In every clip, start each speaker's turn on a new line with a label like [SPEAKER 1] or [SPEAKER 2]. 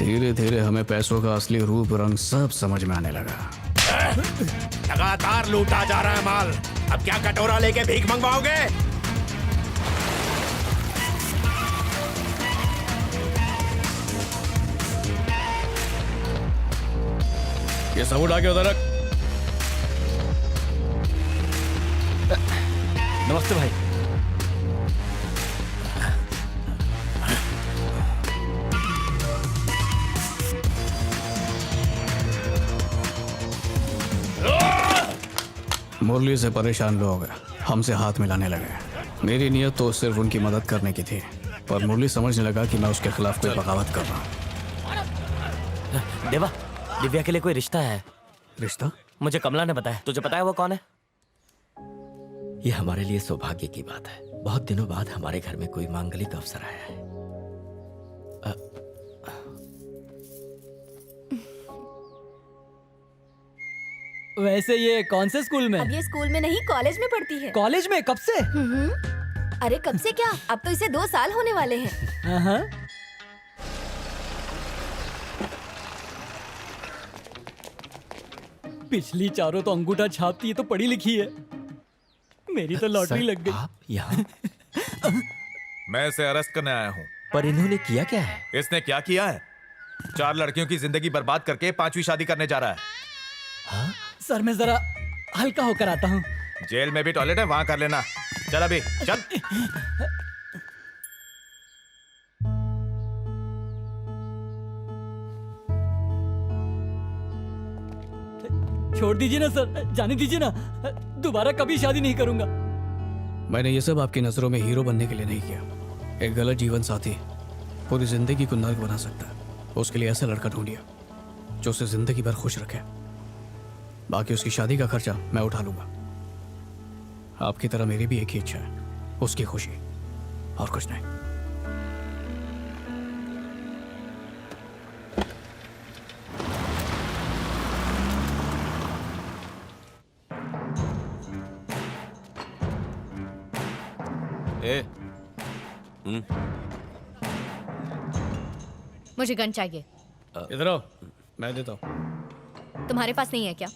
[SPEAKER 1] धीरे धीरे हमें पैसों का असली रूप रंग सब समझ में आने लगा।
[SPEAKER 2] लगातार लूटा जा रहा है माल। अब क्या कटोरा लेके भीख मंगवाओगे?
[SPEAKER 1] ये सब उठा के उधर रख।
[SPEAKER 3] नमस्ते भाई।
[SPEAKER 1] मुरली से परेशान लोग हमसे हाथ मिलाने लगे। मेरी नीयत तो सिर्फ उनकी मदद करने की थी, पर मुरली समझने लगा कि मैं उसके खिलाफ कोई बगावत कर रहा हूँ।
[SPEAKER 3] देवा, दिव्या के लिए कोई रिश्ता है।
[SPEAKER 1] रिश्ता?
[SPEAKER 3] मुझे कमला ने बताया। तुझे पता है वो कौन है?
[SPEAKER 4] ये हमारे लिए सौभाग्य की बात है। बहुत दिनों बाद हमारे घर में कोई मांगलिक अवसर आया है।
[SPEAKER 5] वैसे ये कौन से स्कूल में?
[SPEAKER 6] अब ये स्कूल में नहीं, कॉलेज में पढ़ती है।
[SPEAKER 5] कॉलेज में? कब से?
[SPEAKER 6] अरे कब से क्या, अब तो इसे 2 साल होने वाले हैं।
[SPEAKER 5] हाँ। पिछली चारों तो अंगूठा छापती है, तो पढ़ी लिखी है। मेरी तो लॉटरी लग गई।
[SPEAKER 4] आप यहाँ?
[SPEAKER 2] मैं इसे अरेस्ट करने आया हूँ।
[SPEAKER 4] पर इन्होंने किया क्या है?
[SPEAKER 2] इसने क्या किया है? 4 लड़कियों की जिंदगी बर्बाद करके 5वीं शादी करने जा रहा है।
[SPEAKER 4] हाँ?
[SPEAKER 5] सर मैं जरा हल्का होकर आता हूँ।
[SPEAKER 2] जेल में भी टॉयलेट है, वहां कर लेना। चल अभी चल।
[SPEAKER 5] छोड़ दीजिए ना सर, जाने दीजिए ना। दोबारा कभी शादी नहीं करूंगा।
[SPEAKER 1] मैंने ये सब आपकी नजरों में हीरो बनने के लिए नहीं किया। एक गलत जीवन साथी पूरी जिंदगी को नर्क बना सकता है। उसके लिए ऐसा लड़का ढूंढिए जो उसे जिंदगी भर खुश रखे। बाकी उसकी शादी का खर्चा मैं उठा लूंगा। आपकी तरह मेरी भी एक ही इच्छा है, उसकी खुशी, और कुछ नहीं।
[SPEAKER 6] मुझे गन चाहिए।
[SPEAKER 1] इधर आओ, मैं देता हूँ।
[SPEAKER 6] तुम्हारे पास नहीं है क्या?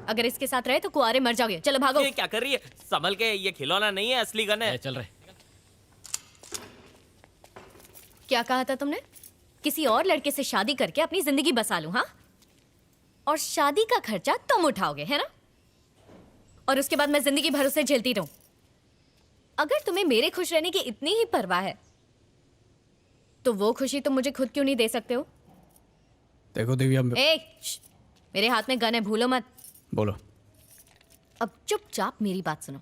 [SPEAKER 6] अगर इसके साथ रहे तो कुआरे मर जाओगे। चलो भागो।
[SPEAKER 3] ये क्या कर रही है? संभल के, ये खिलौना नहीं है, असली गन है।
[SPEAKER 5] चल रहे।
[SPEAKER 6] क्या कहा था तुमने? किसी और लड़के से शादी करके अपनी जिंदगी बसा लूं, हाँ? और शादी का खर्चा तुम उठाओगे, है ना? और उसके बाद मैं जिंदगी भर उसे झेलती रहूं। अगर तुम्हें मेरे खुश रहने की इतनी ही परवाह है तो वो खुशी तुम मुझे खुद क्यों नहीं दे सकते हो?
[SPEAKER 1] देखो दिव्या,
[SPEAKER 6] मेरे हाथ में गन है, भूलो मत।
[SPEAKER 1] बोलो।
[SPEAKER 6] अब चुपचाप मेरी बात सुनो।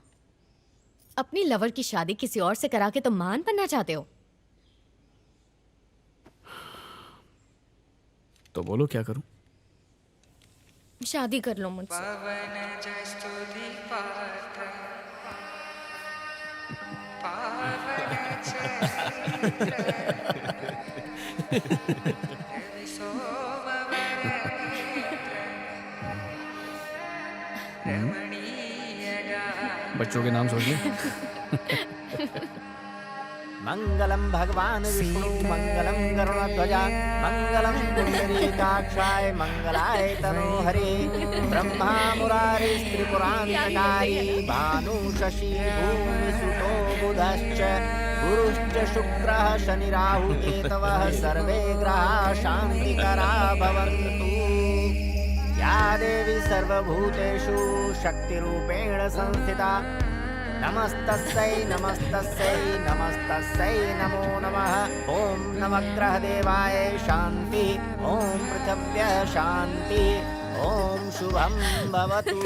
[SPEAKER 6] अपनी लवर की शादी किसी और से करा के तुम महान बनना चाहते हो?
[SPEAKER 1] तो बोलो क्या करूं?
[SPEAKER 6] शादी कर लो मुझसे।
[SPEAKER 1] बच्चों के नाम सोच लिए?
[SPEAKER 4] मंगलम भगवान विष्णु मंगलम गरुड़ध्वजा मंगलम पुंडरीकाक्षाय मंगलाय तनोहरे ब्रह्मा मुरारी त्रिपुरांतकारी भानु शशि भूमि सुतो बुधश्च गुरुश्च शुक्रः शनि राहु केतवः सर्वे ग्रहाः शान्तिकरा भवन्तु। या देवी सर्वभूतेषु शक्तिरूपेण संस्थिता नमस्तस्यै नमस्तस्यै नमस्तस्यै नमो नमः। ओम नवग्रह देवाय शांति, ओम पृथिव्यः शांति, ओम शुभं भवतु।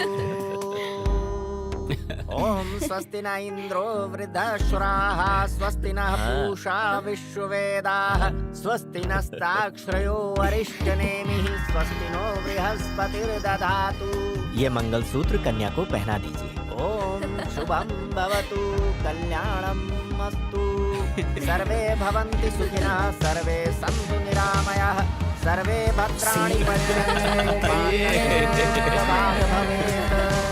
[SPEAKER 4] ओम स्वस्ति न इंद्रो वृद्धश्राः स्वस्ति नः पूषा विश्ववेदाः स्वस्ति नस्ताक्षरयो अरिष्टनेमिः स्वस्ति नो बृहस्पतिर्दधातु। ये मंगलसूत्र कन्या को पहना दीजिए। ओम शुभं भवतु कल्याणं अस्तु। सर्वे भवन्ति सुखिनः सर्वे सन्तु निरामयाः सर्वे भद्राणि पश्यन्तु मा कश्चित् दुःखभाग् भवेत्।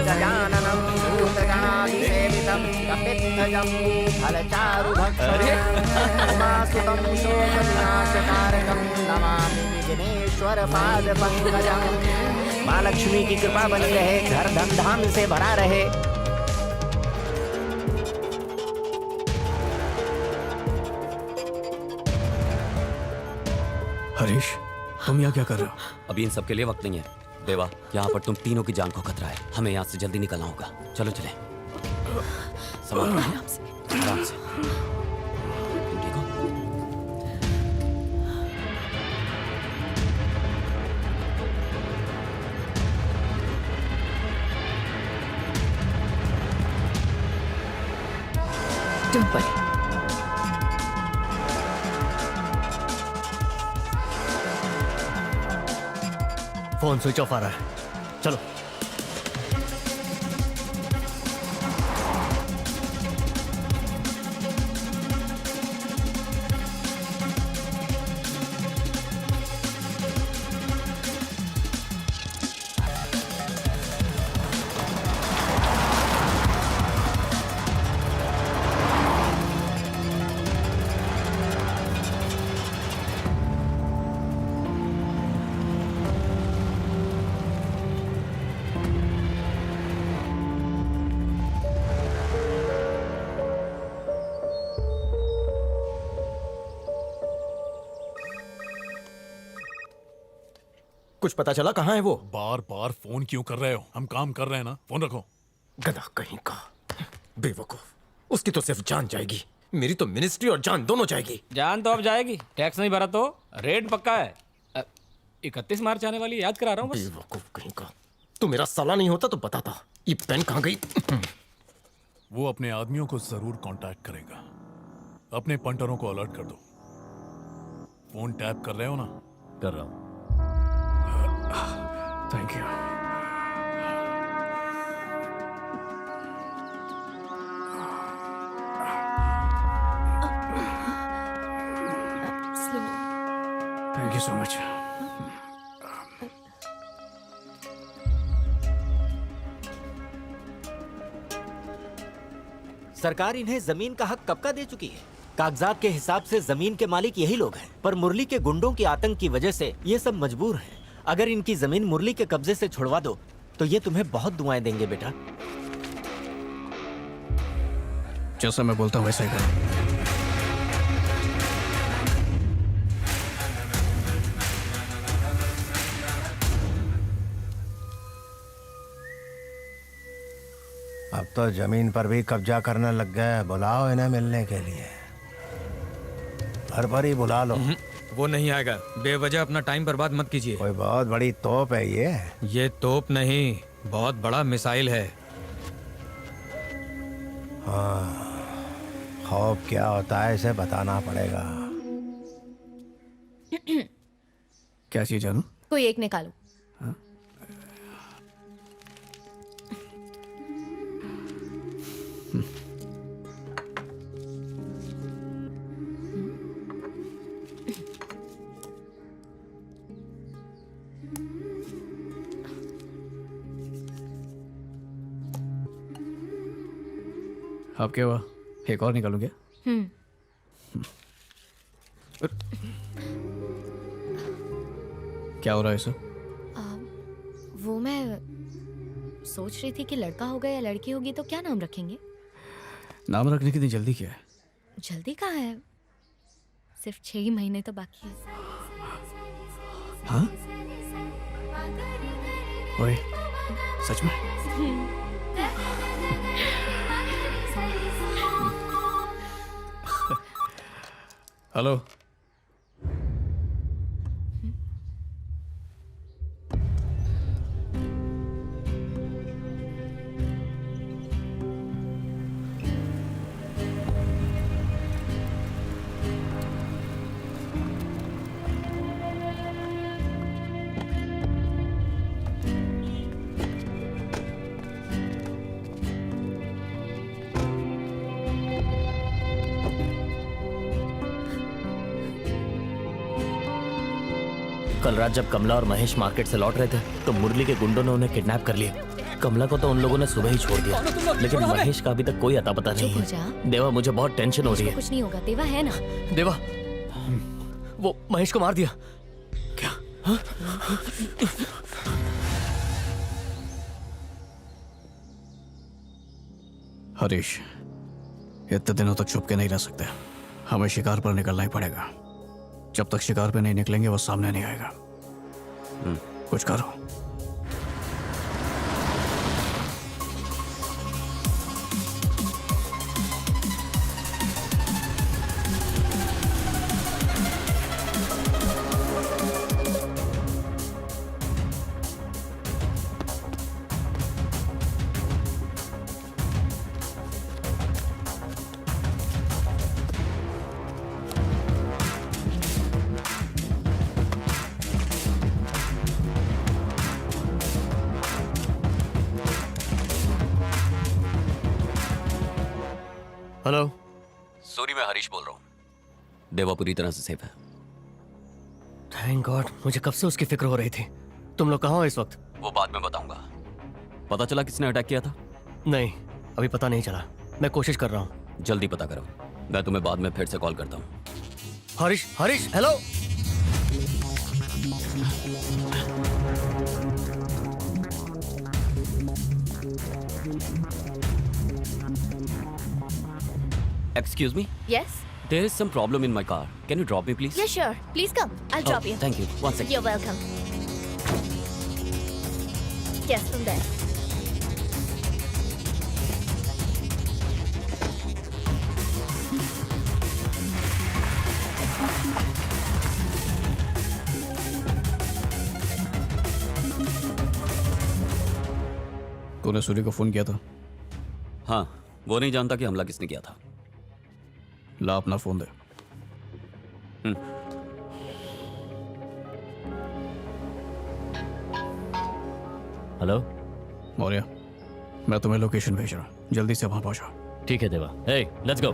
[SPEAKER 7] गजाननं भूतगणाधिसेवितं कपित्थजं फलचारुभक्षणं उमासुतं शोकविनाशकारकं नमामि विघ्नेश्वरपादपङ्कजं। माँ लक्ष्मी की कृपा बनी रहे, घर धन धाम से भरा रहे।
[SPEAKER 1] हरीश, तुम यहाँ क्या कर रहे हो?
[SPEAKER 3] अभी इन सब के लिए वक्त नहीं है देवा। यहाँ पर तुम तीनों की जान को खतरा है, हमें यहाँ से जल्दी निकलना होगा। चलो चले। संभालो, आराम से। तुम ठीक हो?
[SPEAKER 8] Don't worry.
[SPEAKER 1] Phone switch off आ रहा है, चलो।
[SPEAKER 9] कुछ पता चला कहाँ है वो?
[SPEAKER 10] बार बार फोन क्यों कर रहे हो? हम काम कर रहे हैं ना, फोन रखो।
[SPEAKER 9] गधा कहीं का, बेवकूफ। उसकी तो सिर्फ जान जाएगी, मेरी तो मिनिस्ट्री और जान दोनों जाएगी।
[SPEAKER 5] जान तो अब जाएगी, टैक्स नहीं भरा तो रेट पक्का है। 31 मार्च आने वाली, याद करा रहा हूँ बस।
[SPEAKER 9] बेवकूफ कहीं का, तू मेरा साला नहीं होता तो बताता। ये पेन कहाँ गई?
[SPEAKER 10] वो अपने आदमियों को जरूर कांटेक्ट करेगा। अपने पंटरों को अलर्ट कर दो। फोन टैप कर रहे हो ना?
[SPEAKER 1] कर रहा हूँ। Thank you. Thank you so much.
[SPEAKER 4] सरकार इन्हें जमीन का हक कब का दे चुकी है? कागजात के हिसाब से जमीन के मालिक यही लोग हैं, पर मुरली के गुंडों के आतंक की वजह से ये सब मजबूर हैं। अगर इनकी जमीन मुरली के कब्जे से छुड़वा दो तो ये तुम्हें बहुत दुआएं देंगे बेटा।
[SPEAKER 1] जैसा मैं बोलता हूँ वैसा ही करो।
[SPEAKER 11] अब तो जमीन पर भी कब्जा करने लग गए। बुलाओ इन्हें मिलने के लिए, घर पर ही बुला लो।
[SPEAKER 12] वो नहीं आएगा, बेवजह अपना टाइम बर्बाद मत कीजिए।
[SPEAKER 11] कोई बहुत बड़ी तोप है
[SPEAKER 12] ये तोप नहीं, बहुत बड़ा मिसाइल है।
[SPEAKER 11] हाँ, खौफ क्या होता है इसे बताना पड़ेगा।
[SPEAKER 1] क्या चीज जानू?
[SPEAKER 6] कोई एक निकालो।
[SPEAKER 1] अब क्या हुआ? एक और निकालूं क्या? क्या हो रहा है इसे?
[SPEAKER 6] वो मैं सोच रही थी कि लड़का होगा या लड़की होगी तो क्या नाम रखेंगे।
[SPEAKER 1] नाम रखने की इतनी जल्दी क्या है?
[SPEAKER 6] जल्दी कहाँ है, सिर्फ 6 ही महीने तो बाकी है।
[SPEAKER 1] हाँ? ओए, सच में? हेलो।
[SPEAKER 3] कल रात जब कमला और महेश मार्केट से लौट रहे थे तो मुरली के गुंडों ने उन्हें किडनैप कर लिया।
[SPEAKER 8] कमला को तो उन लोगों ने सुबह ही छोड़ दिया, लेकिन महेश का अभी तक कोई अता पता नहीं
[SPEAKER 6] चुप हो
[SPEAKER 8] है।
[SPEAKER 6] जा।
[SPEAKER 8] देवा, मुझे बहुत टेंशन हो रही है।
[SPEAKER 6] कुछ नहीं होगा, देवा है ना।
[SPEAKER 8] देवा, वो महेश को मार दिया।
[SPEAKER 1] हरीश, इतने दिनों तक छुप के नहीं रह सकते। हमें शिकार पर निकलना ही पड़ेगा। जब तक शिकार पे नहीं निकलेंगे वो सामने नहीं आएगा। कुछ करो।
[SPEAKER 8] हेलो,
[SPEAKER 3] सूरी, मैं हरीश बोल रहा हूँ। देवा पूरी तरह से सेफ है।
[SPEAKER 8] Thank God. मुझे कब से उसकी फिक्र हो रही थी। तुम लोग कहाँ हो इस वक्त?
[SPEAKER 3] वो बाद में बताऊंगा। पता चला किसने अटैक किया था?
[SPEAKER 8] नहीं, अभी पता नहीं चला। मैं कोशिश कर रहा हूँ।
[SPEAKER 3] जल्दी पता करो। मैं तुम्हें बाद में फिर से कॉल करता हूँ।
[SPEAKER 8] Harish, Harish, hello.
[SPEAKER 3] Excuse me?
[SPEAKER 6] Yes?
[SPEAKER 3] There is some problem in my car. Can you drop me, please?
[SPEAKER 6] Yeah, sure. Please come. I'll drop you.
[SPEAKER 3] Thank you. One second.
[SPEAKER 6] You're welcome. Yes, from there.
[SPEAKER 1] तूने सूर्य को phone किया था?
[SPEAKER 3] हाँ, वो नहीं जानता कि हमला किसने किया था।
[SPEAKER 1] ला अपना फोन दे।
[SPEAKER 8] हेलो
[SPEAKER 1] मौर्य, मैं तुम्हें लोकेशन भेज रहा हूँ। जल्दी से वहां पहुंचो।
[SPEAKER 8] ठीक है देवा। हे, लेट्स गो।